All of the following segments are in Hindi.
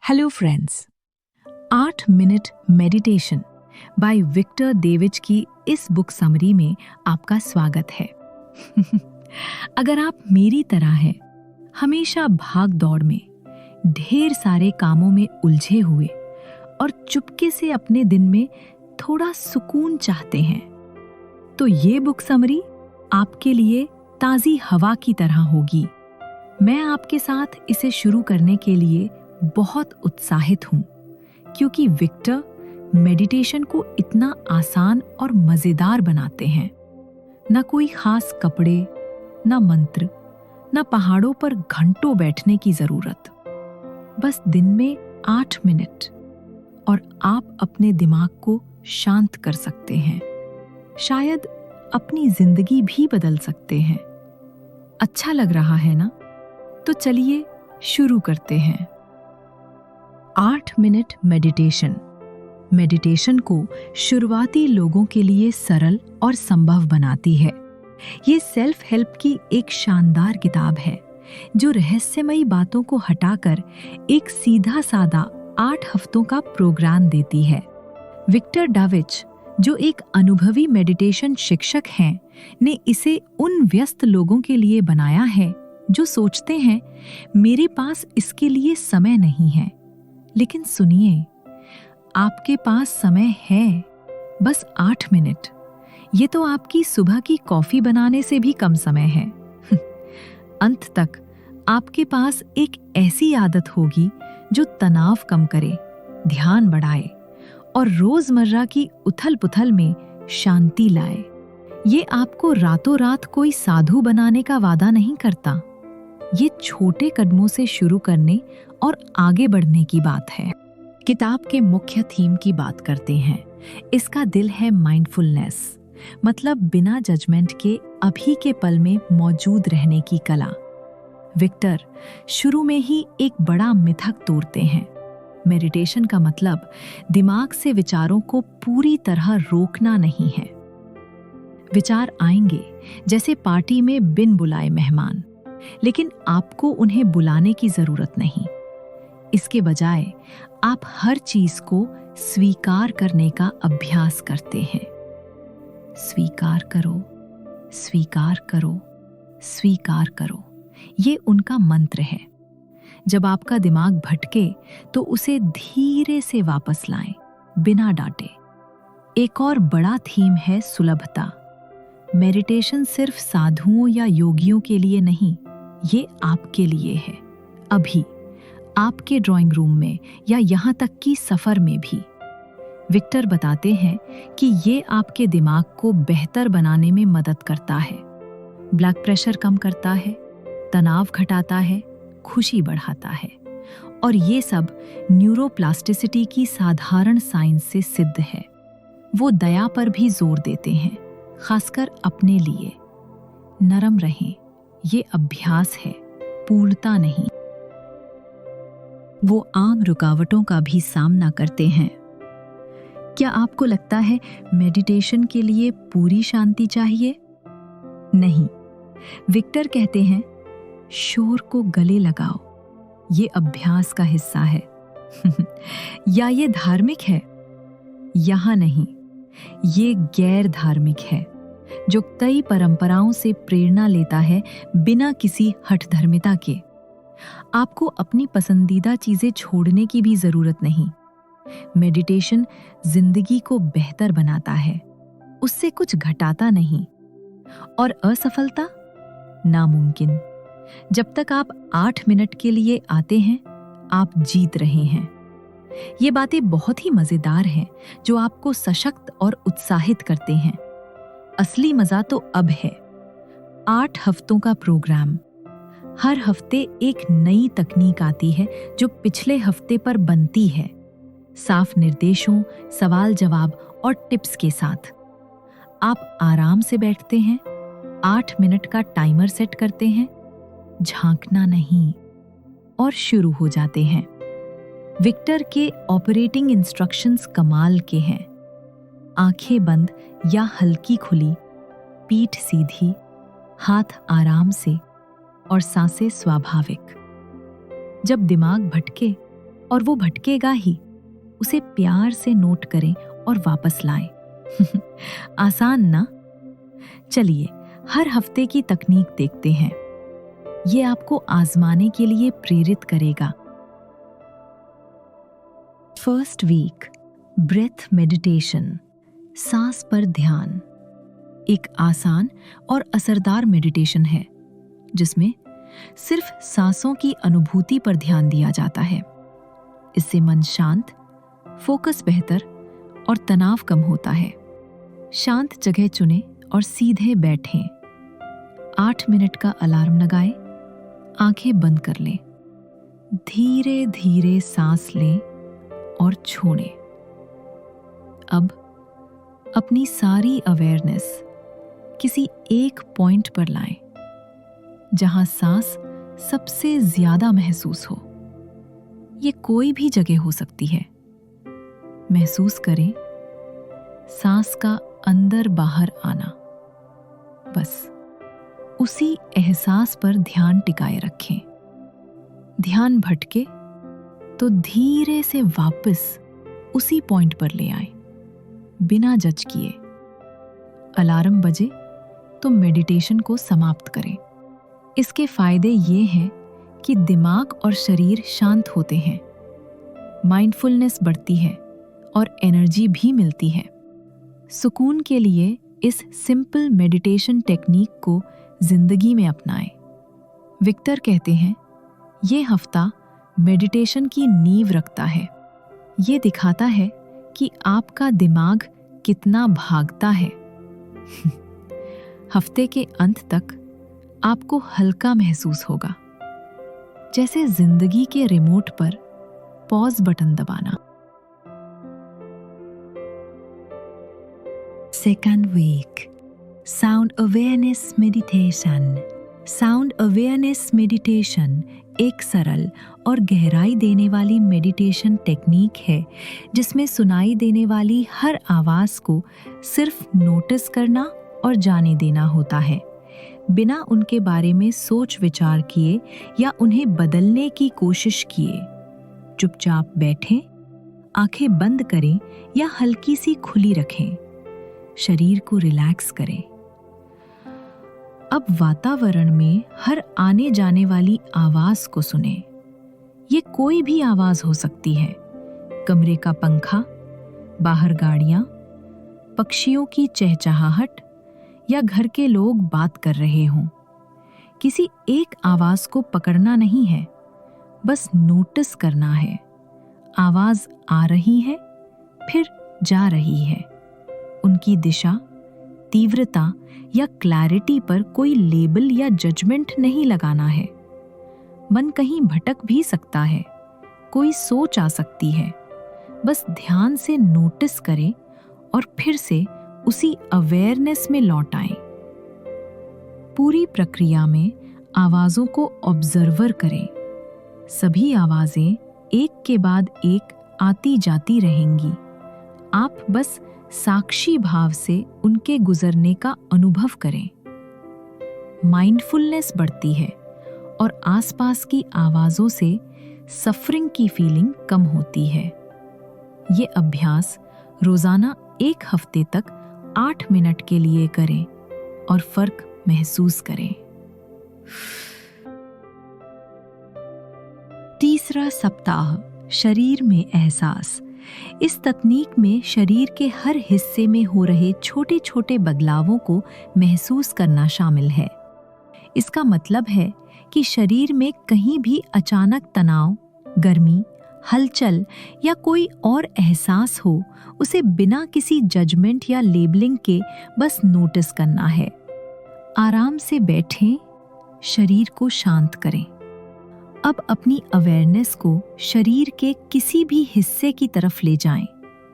Hello friends, 8 minute meditation by Victor David की इस बुक समरी में आपका स्वागत है। अगर आप मेरी तरह हैं, हमेशा भाग दौड़ में, ढेर सारे कामों में उलझे हुए और चुपके से अपने दिन में थोड़ा सुकून चाहते हैं, तो ये बुक समरी आपके लिए ताज़ी हवा की तरह होगी। मैं आपके साथ इसे शुरू करने के लिए बहुत उत्साहित हूं, क्योंकि विक्टर मेडिटेशन को इतना आसान और मजेदार बनाते हैं। न कोई खास कपड़े, न मंत्र, न पहाड़ों पर घंटों बैठने की जरूरत। बस दिन में 8 मिनट और आप अपने दिमाग को शांत कर सकते हैं। शायद अपनी जिंदगी भी बदल सकते हैं। अच्छा लग रहा है ना? तो चलिए शुरू करते हैं। 8 मिनट मेडिटेशन। मेडिटेशन को शुरुआती लोगों के लिए सरल और संभव बनाती है। ये सेल्फ हेल्प की एक शानदार किताब है जो रहस्यमयी बातों को हटाकर एक सीधा सादा 8 हफ्तों का प्रोग्राम देती है। विक्टर डेविड, जो एक अनुभवी मेडिटेशन शिक्षक हैं, ने इसे उन व्यस्त लोगों के लिए बनाया है जो सोचते हैं मेरे पास इसके लिए समय नहीं है। लेकिन सुनिए, आपके पास समय है, बस 8 मिनट। ये तो आपकी सुबह की कॉफी बनाने से भी कम समय है। अंत तक आपके पास एक ऐसी आदत होगी जो तनाव कम करे, ध्यान बढ़ाए और रोजमर्रा की उथल-पुथल में शांति लाए। ये आपको रातों रात कोई साधु बनाने का वादा नहीं करता। ये छोटे कदमों से शुरू करने और आगे बढ़ने की बात है। किताब के मुख्य थीम की बात करते हैं। इसका दिल है माइंडफुलनेस, मतलब बिना जजमेंट के अभी के पल में मौजूद रहने की कला। विक्टर शुरू में ही एक बड़ा मिथक तोड़ते हैं। मेडिटेशन का मतलब दिमाग से विचारों को पूरी तरह रोकना नहीं है। विचार आएंगे जैसे पार्टी में बिन बुलाए मेहमान, लेकिन आपको उन्हें बुलाने की जरूरत नहीं। इसके बजाय आप हर चीज को स्वीकार करने का अभ्यास करते हैं। स्वीकार करो, स्वीकार करो, स्वीकार करो, ये उनका मंत्र है। जब आपका दिमाग भटके तो उसे धीरे से वापस लाएं, बिना डांटे। एक और बड़ा थीम है सुलभता। मेडिटेशन सिर्फ साधुओं या योगियों के लिए नहीं, ये आपके लिए है। अभी आपके ड्राइंग रूम में या यहाँ तक कि सफर में भी। विक्टर बताते हैं कि ये आपके दिमाग को बेहतर बनाने में मदद करता है। ब्लड प्रेशर कम करता है, तनाव घटाता है, खुशी बढ़ाता है। और ये सब न्यूरोप्लास्टिसिटी की साधारण साइंस से सिद्ध है। वो दया पर भी जोर देते हैं, खासकर अपने लिए। नरम रहें, ये अभ्यास है, पूर्णता नहीं। वो आम रुकावटों का भी सामना करते हैं। क्या आपको लगता है मेडिटेशन के लिए पूरी शांति चाहिए? नहीं। विक्टर कहते हैं, शोर को गले लगाओ, ये अभ्यास का हिस्सा है। या ये धार्मिक है? यहाँ नहीं, ये गैर धार्मिक है, जो कई परंपराओं से प्रेरणा लेता है बिना किसी हठधर्मिता के। आपको अपनी पसंदीदा चीजें छोड़ने की भी जरूरत नहीं। मेडिटेशन जिंदगी को बेहतर बनाता है, उससे कुछ घटाता नहीं। और असफलता नामुमकिन। जब तक आप 8 मिनट के लिए आते हैं, आप जीत रहे हैं। ये बातें बहुत ही मजेदार हैं, जो आपको सशक्त और उत्साहित करते हैं। असली मजा तो अब है। 8 हफ्तों का प्रोग्राम। हर हफ्ते एक नई तकनीक आती है जो पिछले हफ्ते पर बनती है, साफ निर्देशों, सवाल जवाब और टिप्स के साथ। आप आराम से बैठते हैं, 8 मिनट का टाइमर सेट करते हैं, झांकना नहीं, और शुरू हो जाते हैं। विक्टर के ऑपरेटिंग इंस्ट्रक्शंस कमाल के हैं। आंखें बंद या हल्की खुली, पीठ सीधी, हाथ आराम से और सांसें स्वाभाविक। जब दिमाग भटके और वो भटकेगा ही। उसे प्यार से नोट करें और वापस लाएं। आसान ना? चलिए हर हफ्ते की तकनीक देखते हैं। ये आपको आजमाने के लिए प्रेरित करेगा। फर्स्ट वीक, ब्रेथ मेडिटेशन, सांस पर ध्यान। एक आसान और असरदार मेडिटेशन है जिसमें सिर्फ सांसों की अनुभूति पर ध्यान दिया जाता है। इससे मन शांत, फोकस बेहतर और तनाव कम होता है। शांत जगह चुनें और सीधे बैठें। 8 मिनट का अलार्म लगाएं, आंखें बंद कर लें। धीरे धीरे सांस लें और छोड़ें। अब अपनी सारी अवेयरनेस किसी एक पॉइंट पर लाएं जहां सांस सबसे ज्यादा महसूस हो। ये कोई भी जगह हो सकती है। महसूस करें सांस का अंदर बाहर आना। बस उसी एहसास पर ध्यान टिकाए रखें। ध्यान भटके तो धीरे से वापस उसी पॉइंट पर ले आए, बिना जज किए। अलार्म बजे तो मेडिटेशन को समाप्त करें। इसके फायदे ये हैं कि दिमाग और शरीर शांत होते हैं, माइंडफुलनेस बढ़ती है और एनर्जी भी मिलती है। सुकून के लिए इस सिंपल मेडिटेशन टेक्निक को जिंदगी में अपनाएं। विक्टर कहते हैं, ये हफ्ता मेडिटेशन की नींव रखता है। ये दिखाता है कि आपका दिमाग कितना भागता है। हफ्ते के अंत तक आपको हल्का महसूस होगा, जैसे जिंदगी के रिमोट पर पॉज बटन दबाना। Second week, sound awareness meditation. Sound awareness meditation एक सरल और गहराई देने वाली मेडिटेशन टेक्निक है जिसमें सुनाई देने वाली हर आवाज को सिर्फ नोटिस करना और जाने देना होता है, बिना उनके बारे में सोच विचार किए या उन्हें बदलने की कोशिश किए। चुपचाप बैठें, आंखें बंद करें या हल्की सी खुली रखें। शरीर को रिलैक्स करें। अब वातावरण में हर आने जाने वाली आवाज को सुनें। ये कोई भी आवाज हो सकती है। कमरे का पंखा, बाहर गाड़ियां, पक्षियों की चहचहाहट या घर के लोग बात कर रहे हों। किसी एक आवाज को पकड़ना नहीं है, बस नोटिस करना है। आवाज आ रही है, फिर जा रही है। उनकी दिशा, तीव्रता या क्लैरिटी पर कोई लेबल या जजमेंट नहीं लगाना है। मन कहीं भटक भी सकता है, कोई सोच आ सकती है। बस ध्यान से नोटिस करें और फिर से उसी अवेयरनेस में लौट आएं। पूरी प्रक्रिया में आवाजों को ऑब्जर्वर करें। सभी आवाजें एक के बाद एक आती जाती रहेंगी। आप बस साक्षी भाव से उनके गुजरने का अनुभव करें। माइंडफुलनेस बढ़ती है और आसपास की आवाजों से सफरिंग की फीलिंग कम होती है। ये अभ्यास रोजाना 1 हफ्ते तक 8 मिनट के लिए करें और फर्क महसूस करें। तीसरा सप्ताह, शरीर में एहसास। इस तकनीक में शरीर के हर हिस्से में हो रहे छोटे छोटे बदलावों को महसूस करना शामिल है। इसका मतलब है कि शरीर में कहीं भी अचानक तनाव, गर्मी, हलचल या कोई और एहसास हो, उसे बिना किसी जजमेंट या लेबलिंग के बस नोटिस करना है। आराम से बैठें, शरीर को शांत करें। अब अपनी अवेयरनेस को शरीर के किसी भी हिस्से की तरफ ले जाएं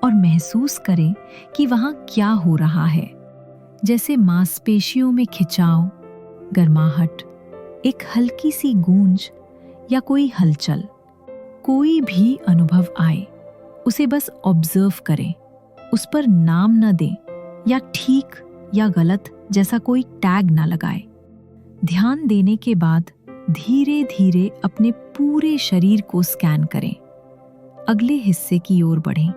और महसूस करें कि वहां क्या हो रहा है। जैसे मांसपेशियों में खिंचाव, गर्माहट, एक हल्की सी गूंज या कोई हलचल। कोई भी अनुभव आए, उसे बस ऑब्जर्व करें। उस पर नाम न दें या ठीक या गलत जैसा कोई टैग न लगाए। ध्यान देने के बाद धीरे धीरे अपने पूरे शरीर को स्कैन करें। अगले हिस्से की ओर बढ़ें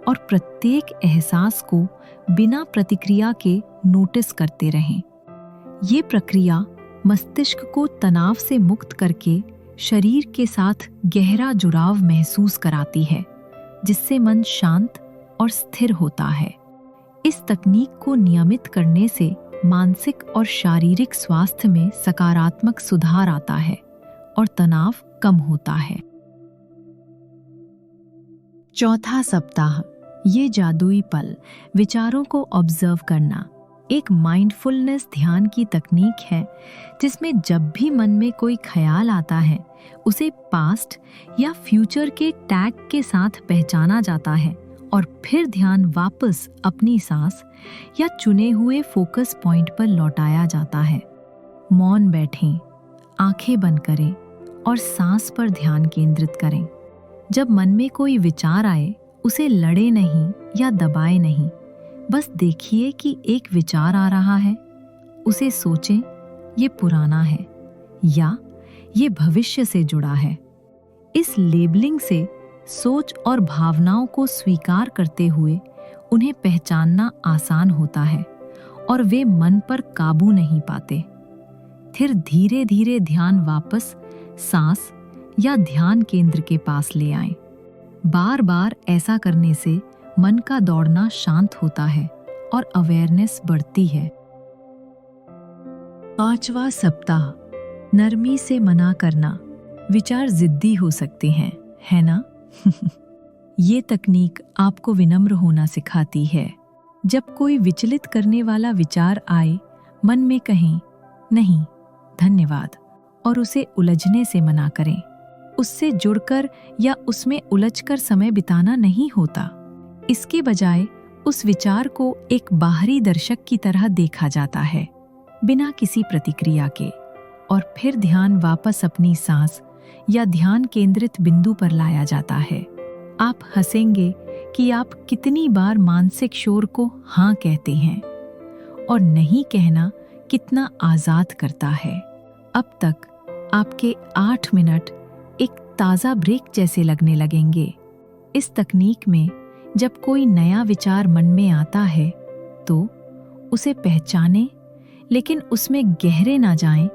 और प्रत्येक एहसास को बिना प्रतिक्रिया के नोटिस करते रहें। ये प्रक्रिया मस्तिष्क को तनाव से मुक्त करके शरीर के साथ गहरा जुड़ाव महसूस कराती है, जिससे मन शांत और स्थिर होता है। इस तकनीक को नियमित करने से मानसिक और शारीरिक स्वास्थ्य में सकारात्मक सुधार आता है और तनाव कम होता है। चौथा सप्ताह, ये जादुई पल, विचारों को ऑब्जर्व करना, एक माइंडफुलनेस ध्यान की तकनीक है जिसमें जब भी मन में कोई ख्याल आता है उसे पास्ट या फ्यूचर के टैग के साथ पहचाना जाता है और फिर ध्यान वापस अपनी सांस या चुने हुए फोकस पॉइंट पर लौटाया जाता है। मौन बैठें, आंखें बंद करें और सांस पर ध्यान केंद्रित करें। जब मन में कोई विचार आए उसे लड़े नहीं या दबाए नहीं, बस देखिए कि एक विचार आ रहा है, उसे सोचें ये पुराना है या ये भविष्य से जुड़ा है। इस लेबलिंग से सोच और भावनाओं को स्वीकार करते हुए उन्हें पहचानना आसान होता है और वे मन पर काबू नहीं पाते। फिर धीरे धीरे ध्यान वापस सांस या ध्यान केंद्र के पास ले आएं। बार बार ऐसा करने से मन का दौड़ना शांत होता है और अवेयरनेस बढ़ती है। पांचवा सप्ताह, नरमी से मना करना। विचार जिद्दी हो सकते हैं, है ना? ये तकनीक आपको विनम्र होना सिखाती है। जब कोई विचलित करने वाला विचार आए, मन में कहें नहीं, धन्यवाद, और उसे उलझने से मना करें। उससे जुड़कर या उसमें उलझकर समय बिताना नहीं होता। इसके बजाय उस विचार को एक बाहरी दर्शक की तरह देखा जाता है, बिना किसी प्रतिक्रिया के, और फिर ध्यान वापस अपनी सांस या ध्यान केंद्रित बिंदु पर लाया जाता है। आप हंसेंगे कि आप कितनी बार मानसिक शोर को हाँ कहते हैं, और नहीं कहना कितना आजाद करता है। अब तक आपके 8 मिनट एक ताज़ा ब्रेक जैसे लगने लगेंगे। इस तकनीक में जब कोई नया विचार मन में आता है तो उसे पहचानें, लेकिन उसमें गहरे ना जाएं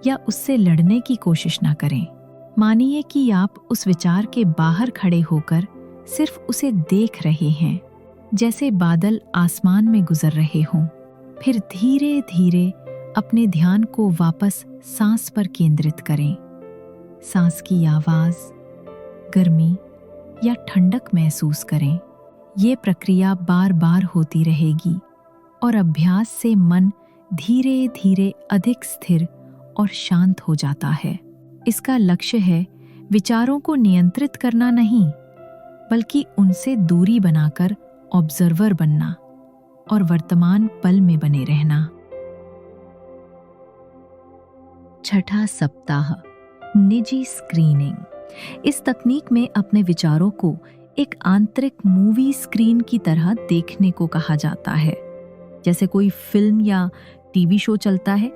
या उससे लड़ने की कोशिश ना करें। मानिए कि आप उस विचार के बाहर खड़े होकर सिर्फ उसे देख रहे हैं, जैसे बादल आसमान में गुजर रहे हों। फिर धीरे धीरे अपने ध्यान को वापस सांस पर केंद्रित करें। सांस की आवाज, गर्मी या ठंडक महसूस करें। ये प्रक्रिया बार बार होती रहेगी और अभ्यास से मन धीरे धीरे अधिक स्थिर और शांत हो जाता है। इसका लक्ष्य है विचारों को नियंत्रित करना नहीं, बल्कि उनसे दूरी बनाकर ऑब्जर्वर बनना और वर्तमान पल में बने रहना। छठा सप्ताह, निजी स्क्रीनिंग। इस तकनीक में अपने विचारों को एक आंतरिक मूवी स्क्रीन की तरह देखने को कहा जाता है। जैसे कोई फिल्म या टीवी शो चलता है,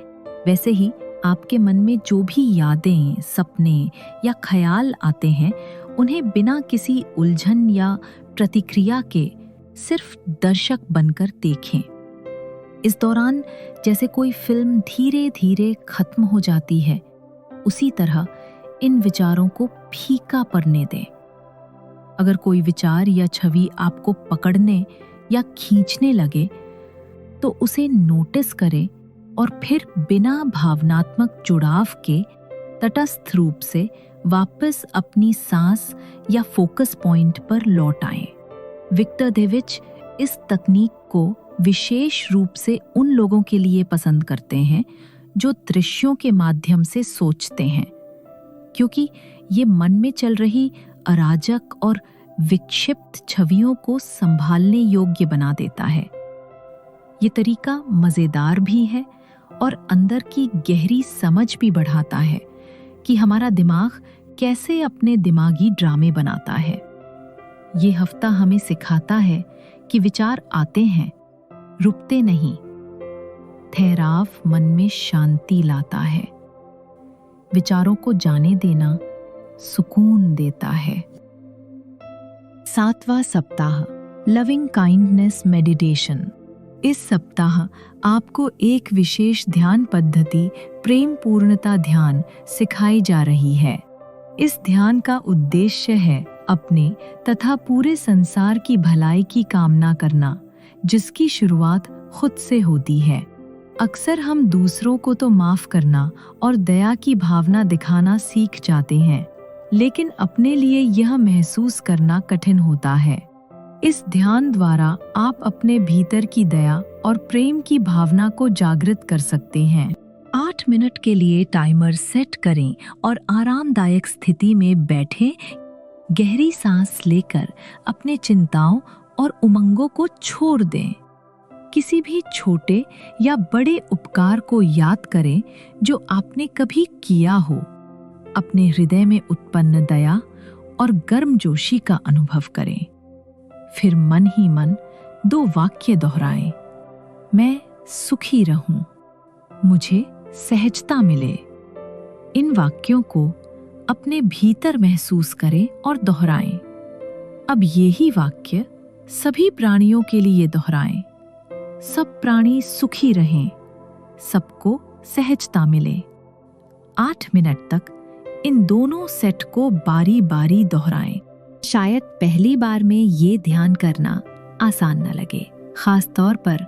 वैसे ही आपके मन में जो भी यादें, सपने या ख्याल आते हैं, उन्हें बिना किसी उलझन या प्रतिक्रिया के सिर्फ दर्शक बनकर देखें। इस दौरान जैसे कोई फिल्म धीरे धीरे खत्म हो जाती है, उसी तरह इन विचारों को फीका पड़ने दें। अगर कोई विचार या छवि आपको पकड़ने या खींचने लगे, तो उसे नोटिस करें और फिर बिना भावनात्मक जुड़ाव के तटस्थ रूप से वापस अपनी सांस या फोकस पॉइंट पर लौट आएं। विक्टर डेविच इस तकनीक को विशेष रूप से उन लोगों के लिए पसंद करते हैं जो दृश्यों के माध्यम से सोचते हैं, क्योंकि ये मन में चल रही अराजक और विक्षिप्त छवियों को संभालने योग्य बना देता है। ये तरीका मजेदार भी है और अंदर की गहरी समझ भी बढ़ाता है कि हमारा दिमाग कैसे अपने दिमागी ड्रामे बनाता है। ये हफ्ता हमें सिखाता है कि विचार आते हैं, रुकते नहीं। ठहराव मन में शांति लाता है। विचारों को जाने देना सुकून देता है। 7वां सप्ताह लविंग काइंडनेस मेडिटेशन। इस सप्ताह आपको एक विशेष ध्यान पद्धति प्रेम पूर्णता ध्यान सिखाई जा रही है। इस ध्यान का उद्देश्य है अपने तथा पूरे संसार की भलाई की कामना करना, जिसकी शुरुआत खुद से होती है। अक्सर हम दूसरों को तो माफ करना और दया की भावना दिखाना सीख जाते हैं, लेकिन अपने लिए यह महसूस करना कठिन होता है। इस ध्यान द्वारा आप अपने भीतर की दया और प्रेम की भावना को जागृत कर सकते हैं। 8 मिनट के लिए टाइमर सेट करें और आरामदायक स्थिति में बैठें। गहरी सांस लेकर अपने चिंताओं और उमंगों को छोड़ दें। किसी भी छोटे या बड़े उपकार को याद करें जो आपने कभी किया हो। अपने हृदय में उत्पन्न दया और गर्मजोशी का अनुभव करें। फिर मन ही मन 2 वाक्य दोहराएं। मैं सुखी रहूं, मुझे सहजता मिले। इन वाक्यों को अपने भीतर महसूस करें और दोहराएं। अब यही वाक्य सभी प्राणियों के लिए दोहराएं। सब प्राणी सुखी रहें, सबको सहजता मिले। 8 मिनट तक इन दोनों सेट को बारी बारी दोहराएं। शायद पहली बार में ये ध्यान करना आसान न लगे, खास तौर पर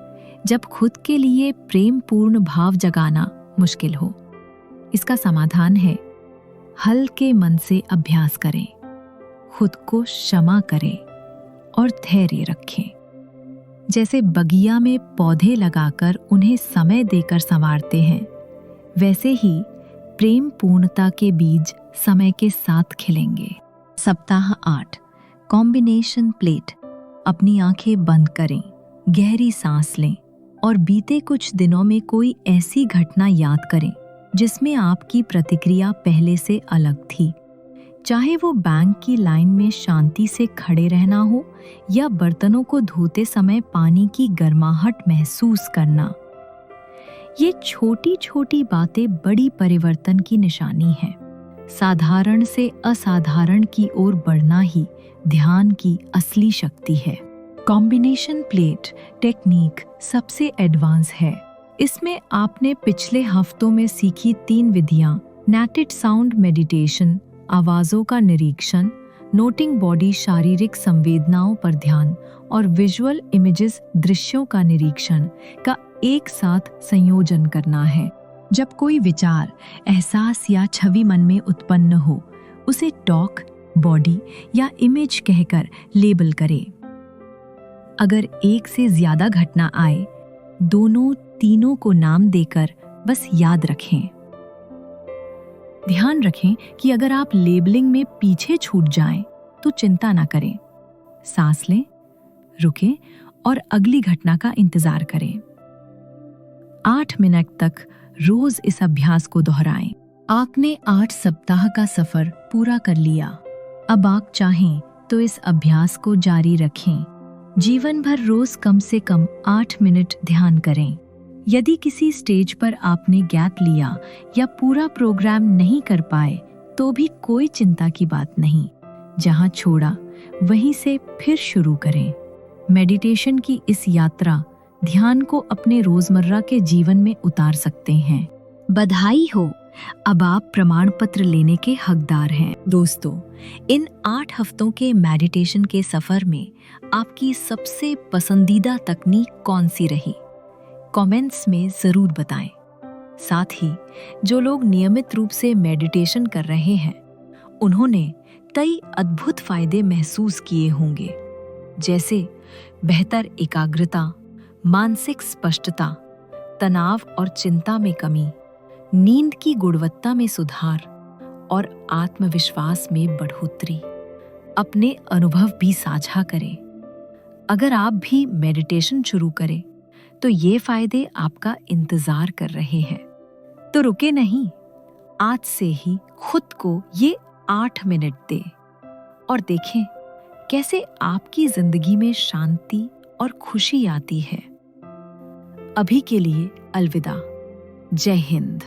जब खुद के लिए प्रेम पूर्ण भाव जगाना मुश्किल हो। इसका समाधान है, हल्के मन से अभ्यास करें, खुद को क्षमा करें और धैर्य रखें। जैसे बगिया में पौधे लगाकर उन्हें समय देकर संवारते हैं, वैसे ही प्रेम पूर्णता के बीज समय के साथ खिलेंगे। सप्ताह 8 कॉम्बिनेशन प्लेट। अपनी आंखें बंद करें, गहरी सांस लें और बीते कुछ दिनों में कोई ऐसी घटना याद करें जिसमें आपकी प्रतिक्रिया पहले से अलग थी। चाहे वो बैंक की लाइन में शांति से खड़े रहना हो या बर्तनों को धोते समय पानी की गर्माहट महसूस करना। ये छोटी छोटी बातें बड़ी परिवर्तन की निशानी है। साधारण से असाधारण की ओर बढ़ना ही ध्यान की असली शक्ति है। कॉम्बिनेशन प्लेट टेक्निक सबसे एडवांस है। इसमें आपने पिछले हफ्तों में सीखी 3 विधियां, नेटेड साउंड मेडिटेशन, आवाज़ों का निरीक्षण, नोटिंग बॉडी शारीरिक संवेदनाओं पर ध्यान और विजुअल इमेजेस दृश्यों का निरीक्षण का एक साथ संयोजन करना है। जब कोई विचार, एहसास या छवि मन में उत्पन्न हो, उसे टॉक, बॉडी या इमेज कहकर लेबल करें। अगर एक से ज्यादा घटना आए, दोनों तीनों को नाम देकर बस याद रखें। ध्यान रखें कि अगर आप लेबलिंग में पीछे छूट जाएं, तो चिंता ना करें। सांस लें, रुकें और अगली घटना का इंतजार करें। 8 मिनट तक रोज इस अभ्यास को दोहराएं। आपने 8 सप्ताह का सफर पूरा कर लिया। अब आप चाहें तो इस अभ्यास को जारी रखें। जीवन भर रोज कम से कम 8 मिनट ध्यान करें। यदि किसी स्टेज पर आपने गैप लिया या पूरा प्रोग्राम नहीं कर पाए, तो भी कोई चिंता की बात नहीं। जहां छोड़ा वहीं से फिर शुरू करें। मेडिटेशन की इस यात्रा ध्यान को अपने रोजमर्रा के जीवन में उतार सकते हैं। बधाई हो, अब आप प्रमाण पत्र लेने के हकदार हैं। दोस्तों, इन 8 हफ्तों के मेडिटेशन के सफर में आपकी सबसे पसंदीदा तकनीक कौन सी रही? कमेंट्स में जरूर बताएं। साथ ही जो लोग नियमित रूप से मेडिटेशन कर रहे हैं, उन्होंने कई अद्भुत फायदे महसूस किए होंगे, जैसे बेहतर एकाग्रता, मानसिक स्पष्टता, तनाव और चिंता में कमी, नींद की गुणवत्ता में सुधार और आत्मविश्वास में बढ़ोतरी। अपने अनुभव भी साझा करें। अगर आप भी मेडिटेशन शुरू करें, तो ये फायदे आपका इंतजार कर रहे हैं। तो रुके नहीं, आज से ही खुद को ये 8 मिनट दें और देखें कैसे आपकी जिंदगी में शांति और खुशी आती है। अभी के लिए अलविदा। जय हिंद।